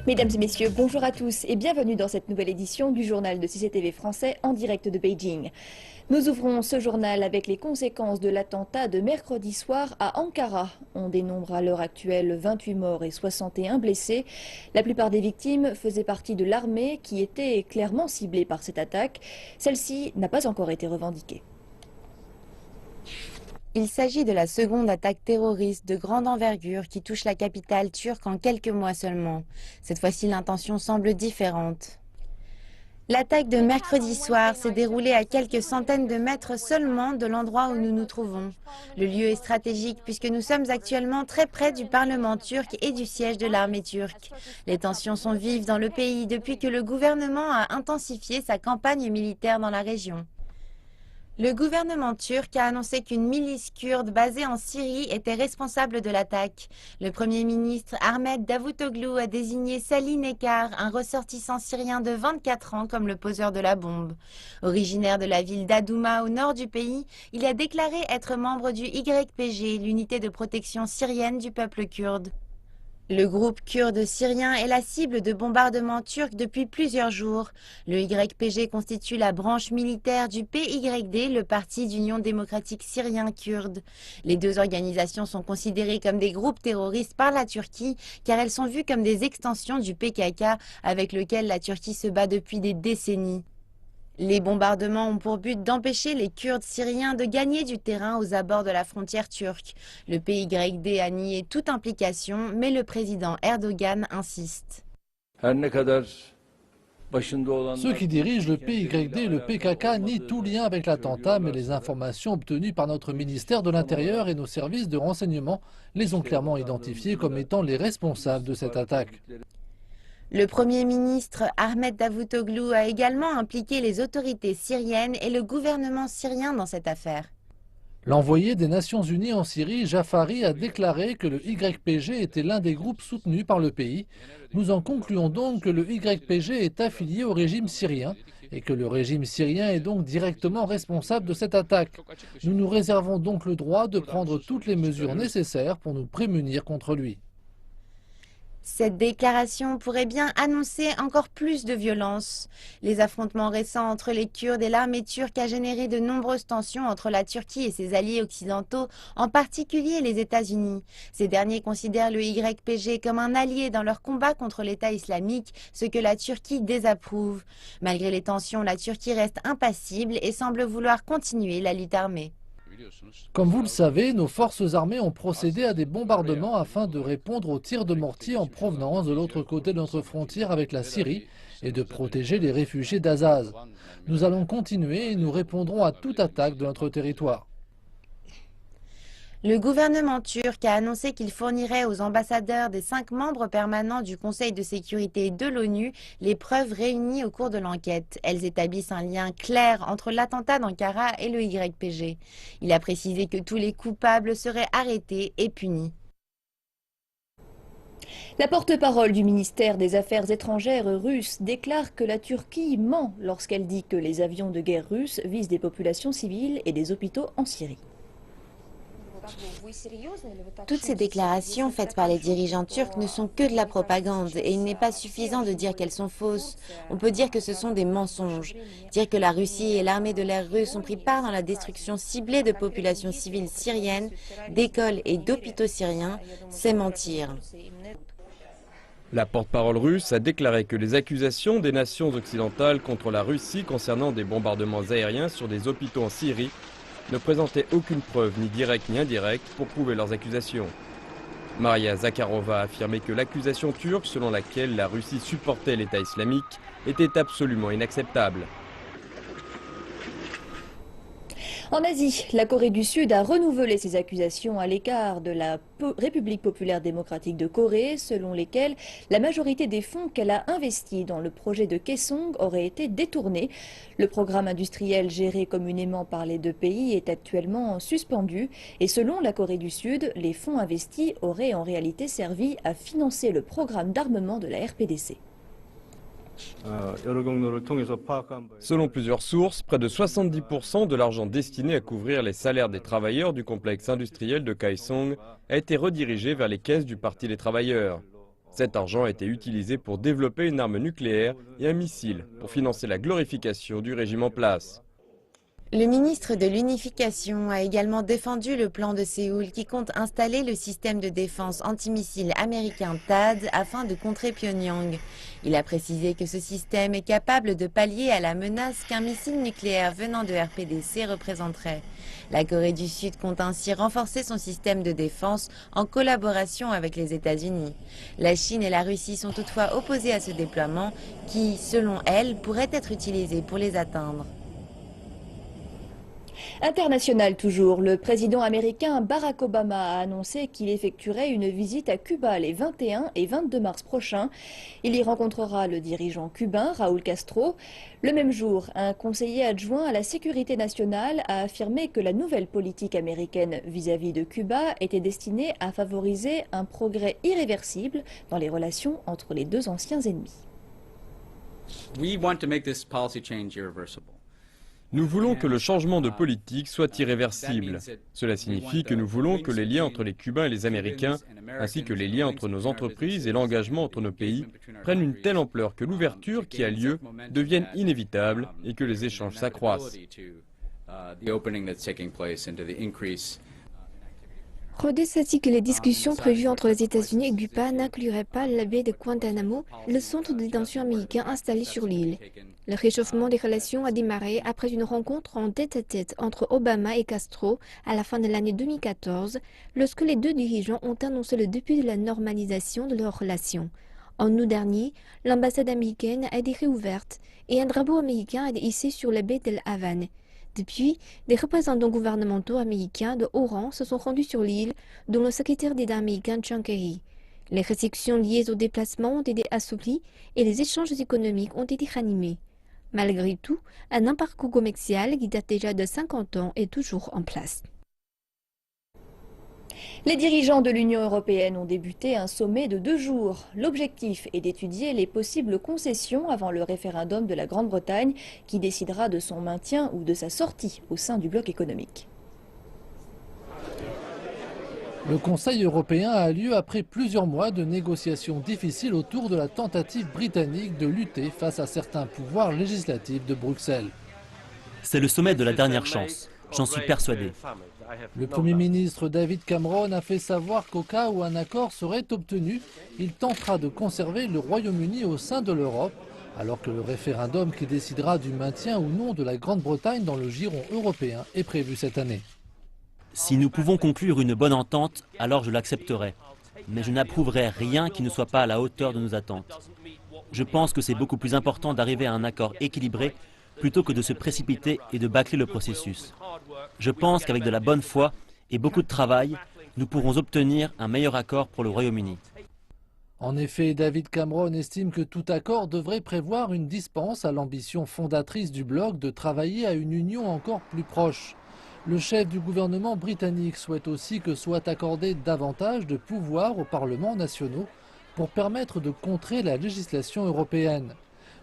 Mesdames et messieurs, bonjour à tous et bienvenue dans cette nouvelle édition du journal de CCTV français en direct de Beijing. Nous ouvrons ce journal avec les conséquences de l'attentat de mercredi soir à Ankara. On dénombre à l'heure actuelle 28 morts et 61 blessés. La plupart des victimes faisaient partie de l'armée qui était clairement ciblée par cette attaque. Celle-ci n'a pas encore été revendiquée. Il s'agit de la seconde attaque terroriste de grande envergure qui touche la capitale turque en quelques mois seulement. Cette fois-ci, l'intention semble différente. L'attaque de mercredi soir s'est déroulée à quelques centaines de mètres seulement de l'endroit où nous nous trouvons. Le lieu est stratégique puisque nous sommes actuellement très près du Parlement turc et du siège de l'armée turque. Les tensions sont vives dans le pays depuis que le gouvernement a intensifié sa campagne militaire dans la région. Le gouvernement turc a annoncé qu'une milice kurde basée en Syrie était responsable de l'attaque. Le premier ministre Ahmet Davutoglu a désigné Salih Nekar, un ressortissant syrien de 24 ans, comme le poseur de la bombe. Originaire de la ville d'Adouma au nord du pays, il a déclaré être membre du YPG, l'unité de protection syrienne du peuple kurde. Le groupe kurde syrien est la cible de bombardements turcs depuis plusieurs jours. Le YPG constitue la branche militaire du PYD, le Parti d'Union démocratique syrien kurde. Les deux organisations sont considérées comme des groupes terroristes par la Turquie car elles sont vues comme des extensions du PKK avec lequel la Turquie se bat depuis des décennies. Les bombardements ont pour but d'empêcher les Kurdes syriens de gagner du terrain aux abords de la frontière turque. Le PYD a nié toute implication, mais le président Erdogan insiste. Ceux qui dirigent le PYD et le PKK nient tout lien avec l'attentat, mais les informations obtenues par notre ministère de l'Intérieur et nos services de renseignement les ont clairement identifiés comme étant les responsables de cette attaque. Le Premier ministre Ahmet Davutoglu a également impliqué les autorités syriennes et le gouvernement syrien dans cette affaire. L'envoyé des Nations Unies en Syrie, Jafari, a déclaré que le YPG était l'un des groupes soutenus par le pays. Nous en concluons donc que le YPG est affilié au régime syrien et que le régime syrien est donc directement responsable de cette attaque. Nous nous réservons donc le droit de prendre toutes les mesures nécessaires pour nous prémunir contre lui. Cette déclaration pourrait bien annoncer encore plus de violence. Les affrontements récents entre les Kurdes et l'armée turque a généré de nombreuses tensions entre la Turquie et ses alliés occidentaux, en particulier les États-Unis. Ces derniers considèrent le YPG comme un allié dans leur combat contre l'État islamique, ce que la Turquie désapprouve. Malgré les tensions, la Turquie reste impassible et semble vouloir continuer la lutte armée. Comme vous le savez, nos forces armées ont procédé à des bombardements afin de répondre aux tirs de mortier en provenance de l'autre côté de notre frontière avec la Syrie et de protéger les réfugiés d'Azaz. Nous allons continuer et nous répondrons à toute attaque de notre territoire. Le gouvernement turc a annoncé qu'il fournirait aux ambassadeurs des 5 membres permanents du Conseil de sécurité de l'ONU les preuves réunies au cours de l'enquête. Elles établissent un lien clair entre l'attentat d'Ankara et le YPG. Il a précisé que tous les coupables seraient arrêtés et punis. La porte-parole du ministère des Affaires étrangères russe déclare que la Turquie ment lorsqu'elle dit que les avions de guerre russes visent des populations civiles et des hôpitaux en Syrie. Toutes ces déclarations faites par les dirigeants turcs ne sont que de la propagande et il n'est pas suffisant de dire qu'elles sont fausses. On peut dire que ce sont des mensonges. Dire que la Russie et l'armée de l'air russe ont pris part dans la destruction ciblée de populations civiles syriennes, d'écoles et d'hôpitaux syriens, c'est mentir. La porte-parole russe a déclaré que les accusations des nations occidentales contre la Russie concernant des bombardements aériens sur des hôpitaux en Syrie ne présentaient aucune preuve ni directe ni indirecte pour prouver leurs accusations. Maria Zakharova a affirmé que l'accusation turque selon laquelle la Russie supportait l'État islamique était absolument inacceptable. En Asie, la Corée du Sud a renouvelé ses accusations à l'égard de la République populaire démocratique de Corée, selon lesquelles la majorité des fonds qu'elle a investis dans le projet de Kaesong aurait été détournée. Le programme industriel géré communément par les deux pays est actuellement suspendu et selon la Corée du Sud, les fonds investis auraient en réalité servi à financer le programme d'armement de la RPDC. Selon plusieurs sources, près de 70% de l'argent destiné à couvrir les salaires des travailleurs du complexe industriel de Kaesong a été redirigé vers les caisses du Parti des travailleurs. Cet argent a été utilisé pour développer une arme nucléaire et un missile pour financer la glorification du régime en place. Le ministre de l'Unification a également défendu le plan de Séoul qui compte installer le système de défense antimissile américain THAAD afin de contrer Pyongyang. Il a précisé que ce système est capable de pallier à la menace qu'un missile nucléaire venant de RPDC représenterait. La Corée du Sud compte ainsi renforcer son système de défense en collaboration avec les États-Unis. La Chine et la Russie sont toutefois opposées à ce déploiement qui, selon elles, pourrait être utilisé pour les atteindre. International toujours, le président américain Barack Obama a annoncé qu'il effectuerait une visite à Cuba les 21 et 22 mars prochains. Il y rencontrera le dirigeant cubain Raúl Castro. Le même jour, un conseiller adjoint à la sécurité nationale a affirmé que la nouvelle politique américaine vis-à-vis de Cuba était destinée à favoriser un progrès irréversible dans les relations entre les deux anciens ennemis. We want to make this policy change irreversible. Nous voulons que le changement de politique soit irréversible. Cela signifie que nous voulons que les liens entre les Cubains et les Américains, ainsi que les liens entre nos entreprises et l'engagement entre nos pays, prennent une telle ampleur que l'ouverture qui a lieu devienne inévitable et que les échanges s'accroissent. Rhodes a dit que les discussions prévues entre les États-Unis et Cuba n'incluraient pas la baie de Guantanamo, le centre de détention américain installé sur l'île. Le réchauffement des relations a démarré après une rencontre en tête-à-tête entre Obama et Castro à la fin de l'année 2014, lorsque les deux dirigeants ont annoncé le début de la normalisation de leurs relations. En août dernier, l'ambassade américaine a été réouverte et un drapeau américain a été hissé sur la baie de La Havane. Depuis, des représentants gouvernementaux américains de haut rang se sont rendus sur l'île, dont le secrétaire d'État américain John Kerry. Les restrictions liées aux déplacements ont été assouplies et les échanges économiques ont été ranimés. Malgré tout, un embargo commercial qui date déjà de 50 ans est toujours en place. Les dirigeants de l'Union européenne ont débuté un sommet de 2 jours. L'objectif est d'étudier les possibles concessions avant le référendum de la Grande-Bretagne qui décidera de son maintien ou de sa sortie au sein du bloc économique. Le Conseil européen a lieu après plusieurs mois de négociations difficiles autour de la tentative britannique de lutter face à certains pouvoirs législatifs de Bruxelles. C'est le sommet de la dernière chance, j'en suis persuadé. Le Premier ministre David Cameron a fait savoir qu'au cas où un accord serait obtenu, il tentera de conserver le Royaume-Uni au sein de l'Europe, alors que le référendum qui décidera du maintien ou non de la Grande-Bretagne dans le giron européen est prévu cette année. Si nous pouvons conclure une bonne entente, alors je l'accepterai. Mais je n'approuverai rien qui ne soit pas à la hauteur de nos attentes. Je pense que c'est beaucoup plus important d'arriver à un accord équilibré plutôt que de se précipiter et de bâcler le processus. Je pense qu'avec de la bonne foi et beaucoup de travail, nous pourrons obtenir un meilleur accord pour le Royaume-Uni. En effet, David Cameron estime que tout accord devrait prévoir une dispense à l'ambition fondatrice du bloc de travailler à une union encore plus proche. Le chef du gouvernement britannique souhaite aussi que soit accordé davantage de pouvoir aux parlements nationaux pour permettre de contrer la législation européenne.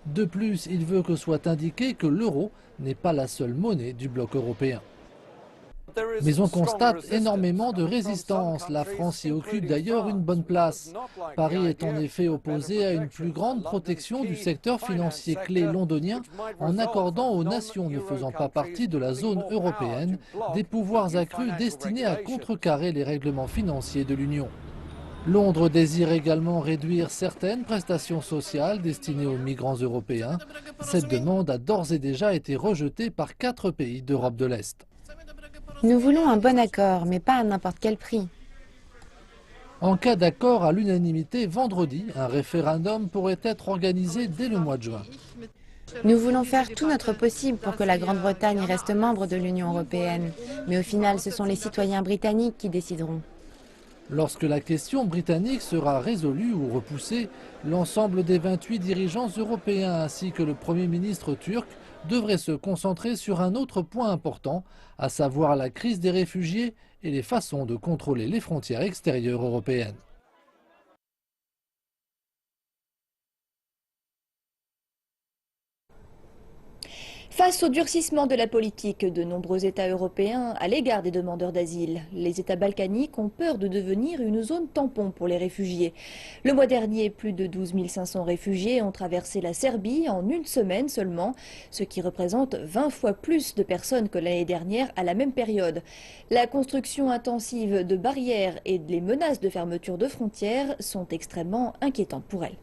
De plus, il veut que soit indiqué que l'euro n'est pas la seule monnaie du bloc européen. Mais on constate énormément de résistance. La France y occupe d'ailleurs une bonne place. Paris est en effet opposé à une plus grande protection du secteur financier clé londonien en accordant aux nations ne faisant pas partie de la zone européenne des pouvoirs accrus destinés à contrecarrer les règlements financiers de l'Union. Londres désire également réduire certaines prestations sociales destinées aux migrants européens. Cette demande a d'ores et déjà été rejetée par 4 pays d'Europe de l'Est. Nous voulons un bon accord, mais pas à n'importe quel prix. En cas d'accord à l'unanimité, vendredi, un référendum pourrait être organisé dès le mois de juin. Nous voulons faire tout notre possible pour que la Grande-Bretagne reste membre de l'Union européenne. Mais au final, ce sont les citoyens britanniques qui décideront. Lorsque la question britannique sera résolue ou repoussée, l'ensemble des 28 dirigeants européens ainsi que le Premier ministre turc devraient se concentrer sur un autre point important, à savoir la crise des réfugiés et les façons de contrôler les frontières extérieures européennes. Face au durcissement de la politique de nombreux États européens à l'égard des demandeurs d'asile, les États balkaniques ont peur de devenir une zone tampon pour les réfugiés. Le mois dernier, plus de 12 500 réfugiés ont traversé la Serbie en une semaine seulement, ce qui représente 20 fois plus de personnes que l'année dernière à la même période. La construction intensive de barrières et les menaces de fermeture de frontières sont extrêmement inquiétantes pour elles.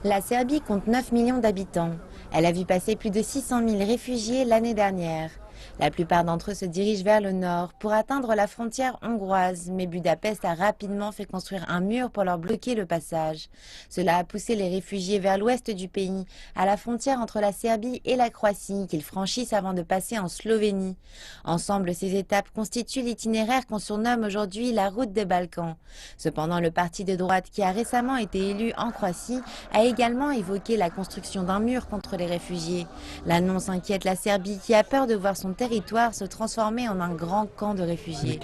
La Serbie compte 9 millions d'habitants. Elle a vu passer plus de 600 000 réfugiés l'année dernière. La plupart d'entre eux se dirigent vers le nord pour atteindre la frontière hongroise, mais Budapest a rapidement fait construire un mur pour leur bloquer le passage. Cela a poussé les réfugiés vers l'ouest du pays, à la frontière entre la Serbie et la Croatie, qu'ils franchissent avant de passer en Slovénie. Ensemble, ces étapes constituent l'itinéraire qu'on surnomme aujourd'hui la route des Balkans. Cependant, le parti de droite qui a récemment été élu en Croatie a également évoqué la construction d'un mur contre les réfugiés. L'annonce inquiète la Serbie qui a peur de voir son territoire se transformer en un grand camp de réfugiés.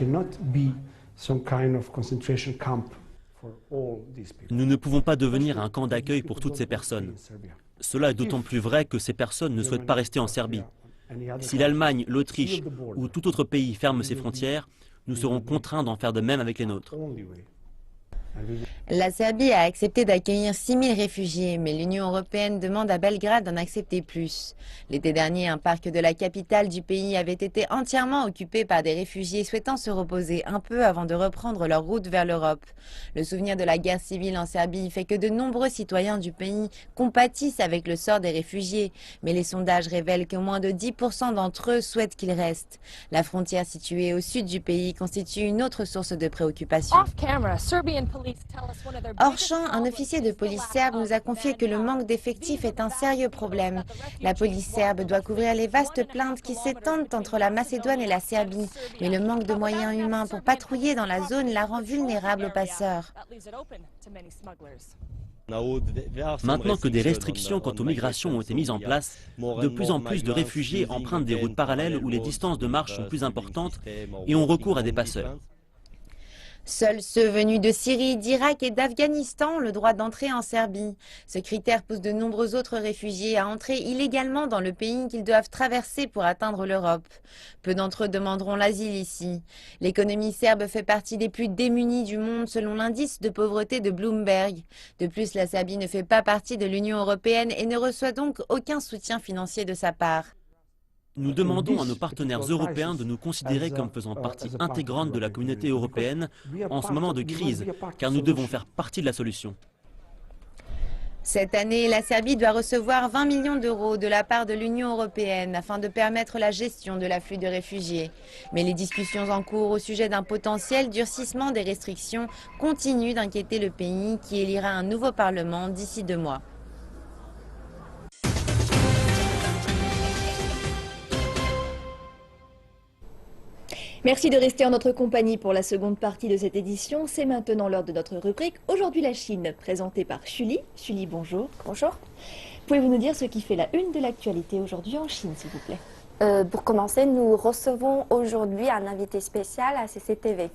Nous ne pouvons pas devenir un camp d'accueil pour toutes ces personnes. Cela est d'autant plus vrai que ces personnes ne souhaitent pas rester en Serbie. Si l'Allemagne, l'Autriche ou tout autre pays ferme ses frontières, nous serons contraints d'en faire de même avec les nôtres. La Serbie a accepté d'accueillir 6 000 réfugiés, mais l'Union européenne demande à Belgrade d'en accepter plus. L'été dernier, un parc de la capitale du pays avait été entièrement occupé par des réfugiés souhaitant se reposer un peu avant de reprendre leur route vers l'Europe. Le souvenir de la guerre civile en Serbie fait que de nombreux citoyens du pays compatissent avec le sort des réfugiés, mais les sondages révèlent que moins de 10% d'entre eux souhaitent qu'ils restent. La frontière située au sud du pays constitue une autre source de préoccupation. Hors champ, un officier de police serbe nous a confié que le manque d'effectifs est un sérieux problème. La police serbe doit couvrir les vastes plaintes qui s'étendent entre la Macédoine et la Serbie, mais le manque de moyens humains pour patrouiller dans la zone la rend vulnérable aux passeurs. Maintenant que des restrictions quant aux migrations ont été mises en place, de plus en plus de réfugiés empruntent des routes parallèles où les distances de marche sont plus importantes et ont recours à des passeurs. Seuls ceux venus de Syrie, d'Irak et d'Afghanistan ont le droit d'entrer en Serbie. Ce critère pousse de nombreux autres réfugiés à entrer illégalement dans le pays qu'ils doivent traverser pour atteindre l'Europe. Peu d'entre eux demanderont l'asile ici. L'économie serbe fait partie des plus démunies du monde selon l'indice de pauvreté de Bloomberg. De plus, la Serbie ne fait pas partie de l'Union européenne et ne reçoit donc aucun soutien financier de sa part. Nous demandons à nos partenaires européens de nous considérer comme faisant partie intégrante de la communauté européenne en ce moment de crise, car nous devons faire partie de la solution. Cette année, la Serbie doit recevoir 20 millions d'euros de la part de l'Union européenne afin de permettre la gestion de l'afflux de réfugiés. Mais les discussions en cours au sujet d'un potentiel durcissement des restrictions continuent d'inquiéter le pays qui élira un nouveau parlement d'ici 2 mois. Merci de rester en notre compagnie pour la seconde partie de cette édition. C'est maintenant l'heure de notre rubrique Aujourd'hui la Chine, présentée par Julie. Julie, bonjour. Bonjour. Pouvez-vous nous dire ce qui fait la une de l'actualité aujourd'hui en Chine, s'il vous plaît? Pour commencer, nous recevons aujourd'hui un invité spécial à CCTV.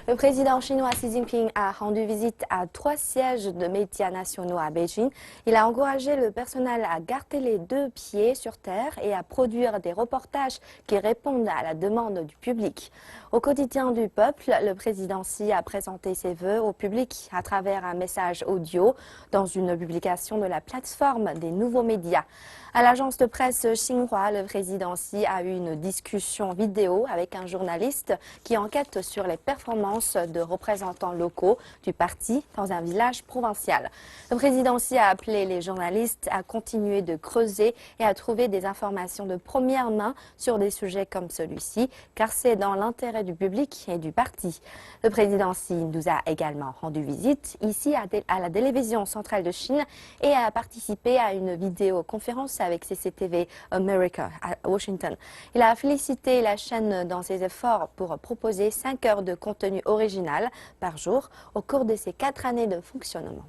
Le président chinois Xi Jinping a rendu visite à 3 sièges de médias nationaux à Beijing. Il a encouragé le personnel à garder les 2 pieds sur terre et à produire des reportages qui répondent à la demande du public. Au quotidien du peuple, le président Xi a présenté ses vœux au public à travers un message audio dans une publication de la plateforme des nouveaux médias. À l'agence de presse Xinhua, le président Xi a eu une discussion vidéo avec un journaliste qui enquête sur les performances de représentants locaux du parti dans un village provincial. Le président Xi a appelé les journalistes à continuer de creuser et à trouver des informations de première main sur des sujets comme celui-ci, car c'est dans l'intérêt du public et du parti. Le président Xi nous a également rendu visite ici à la télévision centrale de Chine et a participé à une vidéoconférence avec CCTV America à Washington. Il a félicité la chaîne dans ses efforts pour proposer 5 heures de contenu original par jour au cours de ses 4 années de fonctionnement.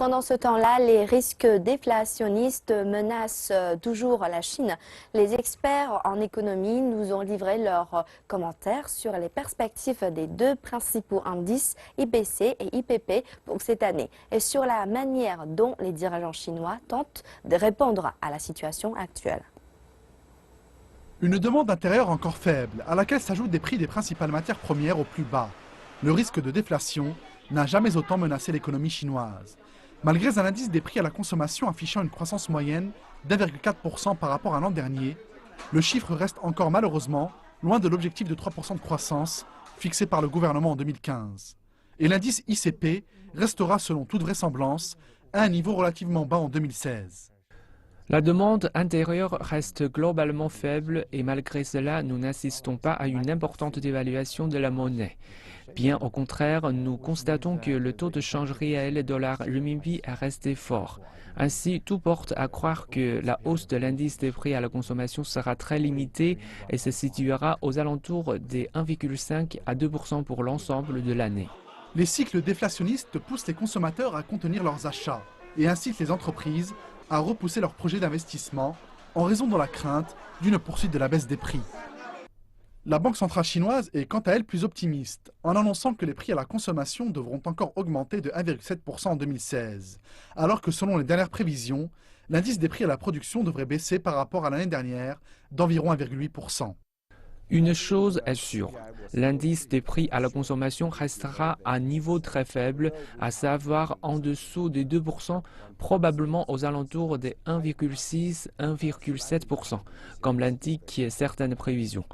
Pendant ce temps-là, les risques déflationnistes menacent toujours la Chine. Les experts en économie nous ont livré leurs commentaires sur les perspectives des deux principaux indices, IPC et IPP, pour cette année et sur la manière dont les dirigeants chinois tentent de répondre à la situation actuelle. Une demande intérieure encore faible, à laquelle s'ajoutent des prix des principales matières premières au plus bas. Le risque de déflation n'a jamais autant menacé l'économie chinoise. Malgré un indice des prix à la consommation affichant une croissance moyenne d'1,4% par rapport à l'an dernier, le chiffre reste encore malheureusement loin de l'objectif de 3% de croissance fixé par le gouvernement en 2015. Et l'indice ICP restera selon toute vraisemblance à un niveau relativement bas en 2016. La demande intérieure reste globalement faible et malgré cela, nous n'assistons pas à une importante dévaluation de la monnaie. Bien au contraire, nous constatons que le taux de change réel dollar-renminbi est resté fort. Ainsi, tout porte à croire que la hausse de l'indice des prix à la consommation sera très limitée et se situera aux alentours des 1,5 à 2% pour l'ensemble de l'année. Les cycles déflationnistes poussent les consommateurs à contenir leurs achats et incitent les entreprises à repousser leurs projets d'investissement en raison de la crainte d'une poursuite de la baisse des prix. La Banque centrale chinoise est quant à elle plus optimiste, en annonçant que les prix à la consommation devront encore augmenter de 1,7% en 2016, alors que selon les dernières prévisions, l'indice des prix à la production devrait baisser par rapport à l'année dernière d'environ 1,8%. Une chose est sûre, l'indice des prix à la consommation restera à un niveau très faible, à savoir en dessous des 2%, probablement aux alentours des 1,6-1,7%, comme l'indiquent certaines prévisions.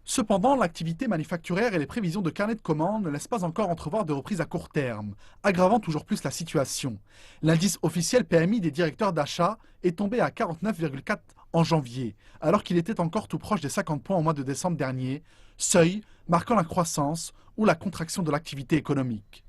Cependant, l'activité manufacturière et les prévisions de carnet de commandes ne laissent pas encore entrevoir de reprise à court terme, aggravant toujours plus la situation. L'indice officiel PMI des directeurs d'achat est tombé à 49,4 en janvier, alors qu'il était encore tout proche des 50 points au mois de décembre dernier, seuil marquant la croissance ou la contraction de l'activité économique.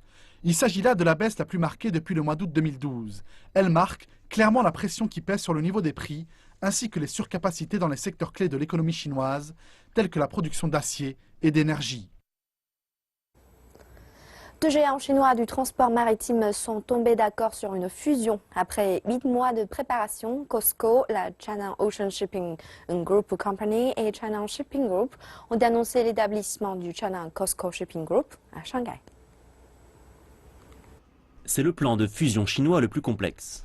Il s'agit là de la baisse la plus marquée depuis le mois d'août 2012. Elle marque clairement la pression qui pèse sur le niveau des prix, ainsi que les surcapacités dans les secteurs clés de l'économie chinoise, tels que la production d'acier et d'énergie. Deux géants chinois du transport maritime sont tombés d'accord sur une fusion. Après 8 mois de préparation, COSCO, la China Ocean Shipping Group Company et China Shipping Group ont annoncé l'établissement du China COSCO Shipping Group à Shanghai. C'est le plan de fusion chinois le plus complexe.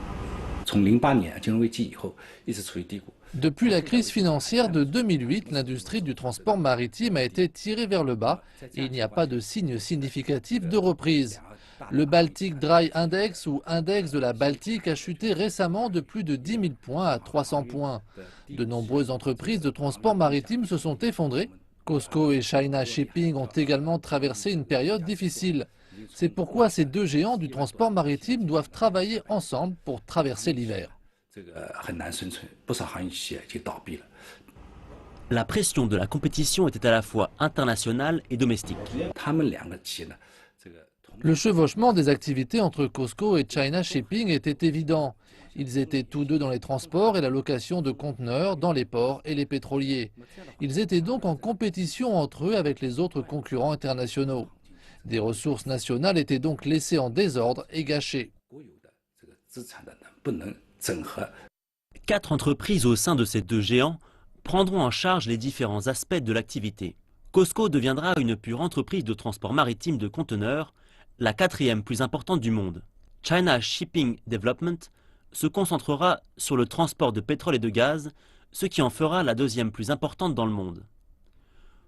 Depuis la crise financière de 2008, l'industrie du transport maritime a été tirée vers le bas et il n'y a pas de signe significatif de reprise. Le Baltic Dry Index ou index de la Baltique a chuté récemment de plus de 10 000 points à 300 points. De nombreuses entreprises de transport maritime se sont effondrées. COSCO et China Shipping ont également traversé une période difficile. C'est pourquoi ces deux géants du transport maritime doivent travailler ensemble pour traverser l'hiver. La pression de la compétition était à la fois internationale et domestique. Le chevauchement des activités entre COSCO et China Shipping était évident. Ils étaient tous deux dans les transports et la location de conteneurs dans les ports et les pétroliers. Ils étaient donc en compétition entre eux avec les autres concurrents internationaux. Des ressources nationales étaient donc laissées en désordre et gâchées. 4 entreprises au sein de ces deux géants prendront en charge les différents aspects de l'activité. COSCO deviendra une pure entreprise de transport maritime de conteneurs, la 4e plus importante du monde. China Shipping Development se concentrera sur le transport de pétrole et de gaz, ce qui en fera la 2e plus importante dans le monde.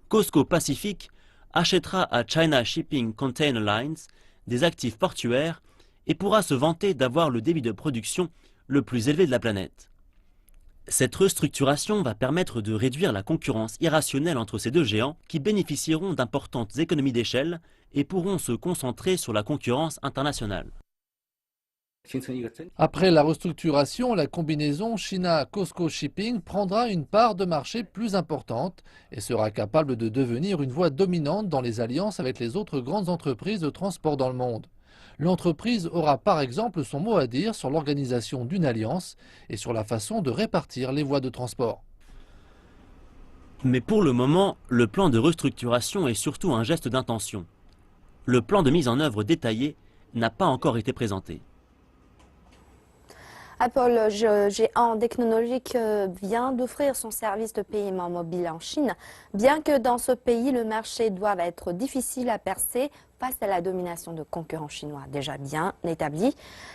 COSCO Pacific achètera à China Shipping Container Lines des actifs portuaires et pourra se vanter d'avoir le débit de production le plus élevé de la planète. Cette restructuration va permettre de réduire la concurrence irrationnelle entre ces deux géants qui bénéficieront d'importantes économies d'échelle et pourront se concentrer sur la concurrence internationale. Après la restructuration, la combinaison China-COSCO Shipping prendra une part de marché plus importante et sera capable de devenir une voie dominante dans les alliances avec les autres grandes entreprises de transport dans le monde. L'entreprise aura par exemple son mot à dire sur l'organisation d'une alliance et sur la façon de répartir les voies de transport. Mais pour le moment, le plan de restructuration est surtout un geste d'intention. Le plan de mise en œuvre détaillé n'a pas encore été présenté. Apple, géant technologique, vient d'offrir son service de paiement mobile en Chine. Bien que dans ce pays, le marché doive être difficile à percer face à la domination de concurrents chinois déjà bien établis,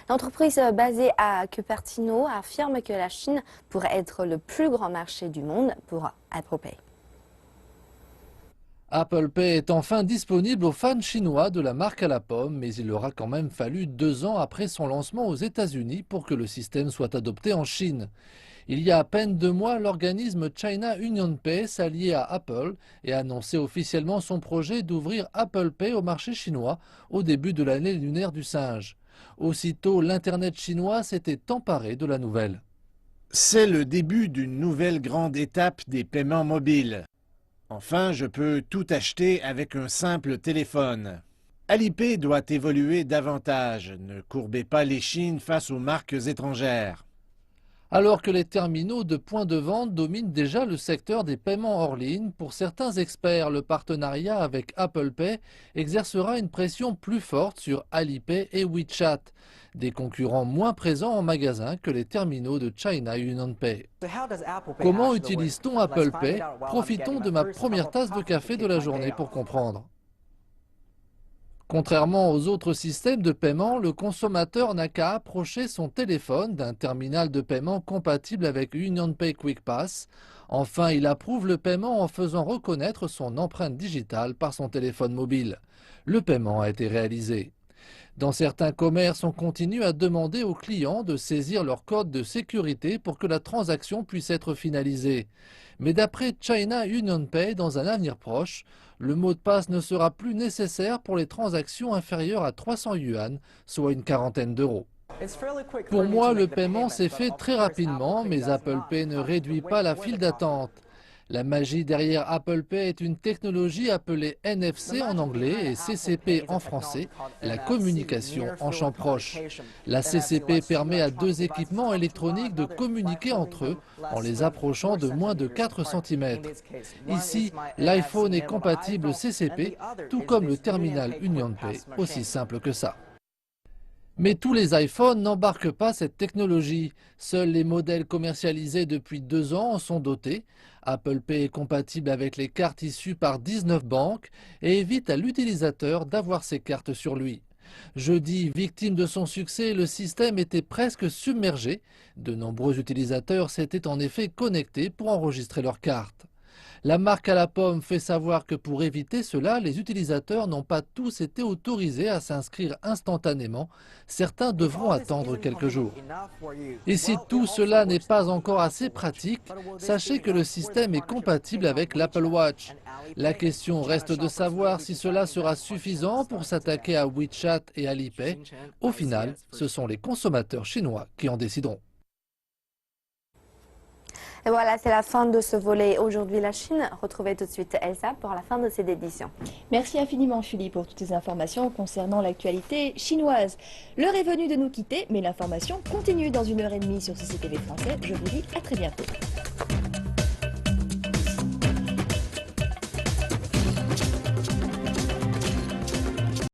l'entreprise basée à Cupertino affirme que la Chine pourrait être le plus grand marché du monde pour Apple Pay. Apple Pay est enfin disponible aux fans chinois de la marque à la pomme, mais il aura quand même fallu 2 ans après son lancement aux États-Unis pour que le système soit adopté en Chine. Il y a à peine 2 mois, l'organisme China UnionPay s'alliait à Apple et annonçait officiellement son projet d'ouvrir Apple Pay au marché chinois au début de l'année lunaire du singe. Aussitôt, l'Internet chinois s'était emparé de la nouvelle. C'est le début d'une nouvelle grande étape des paiements mobiles. Enfin, je peux tout acheter avec un simple téléphone. Alipay doit évoluer davantage. Ne courbez pas les chines face aux marques étrangères. Alors que les terminaux de points de vente dominent déjà le secteur des paiements hors ligne, pour certains experts, le partenariat avec Apple Pay exercera une pression plus forte sur Alipay et WeChat, des concurrents moins présents en magasin que les terminaux de China UnionPay. Comment utilise-t-on Apple Pay? Profitons de ma première tasse de café de la journée pour comprendre. Contrairement aux autres systèmes de paiement, le consommateur n'a qu'à approcher son téléphone d'un terminal de paiement compatible avec UnionPay QuickPass. Enfin, il approuve le paiement en faisant reconnaître son empreinte digitale par son téléphone mobile. Le paiement a été réalisé. Dans certains commerces, on continue à demander aux clients de saisir leur code de sécurité pour que la transaction puisse être finalisée. Mais d'après China UnionPay, dans un avenir proche, le mot de passe ne sera plus nécessaire pour les transactions inférieures à 300 yuan, soit une quarantaine d'euros. Pour moi, le paiement s'est fait très rapidement, mais Apple Pay ne réduit pas la file d'attente. La magie derrière Apple Pay est une technologie appelée NFC en anglais et CCP en français, la communication en champ proche. La CCP permet à 2 équipements électroniques de communiquer entre eux en les approchant de moins de 4 cm. Ici, l'iPhone est compatible CCP, tout comme le terminal UnionPay, aussi simple que ça. Mais tous les iPhones n'embarquent pas cette technologie. Seuls les modèles commercialisés depuis 2 ans en sont dotés. Apple Pay est compatible avec les cartes issues par 19 banques et évite à l'utilisateur d'avoir ses cartes sur lui. Jeudi, victime de son succès, le système était presque submergé. De nombreux utilisateurs s'étaient en effet connectés pour enregistrer leurs cartes. La marque à la pomme fait savoir que pour éviter cela, les utilisateurs n'ont pas tous été autorisés à s'inscrire instantanément. Certains devront attendre quelques jours. Et si tout cela n'est pas encore assez pratique, sachez que le système est compatible avec l'Apple Watch. La question reste de savoir si cela sera suffisant pour s'attaquer à WeChat et Alipay. Au final, ce sont les consommateurs chinois qui en décideront. Et voilà, c'est la fin de ce volet Aujourd'hui la Chine. Retrouvez tout de suite Elsa pour la fin de cette édition. Merci infiniment Julie pour toutes ces informations concernant l'actualité chinoise. L'heure est venue de nous quitter, mais l'information continue dans 1h30 sur CCTV français. Je vous dis à très bientôt.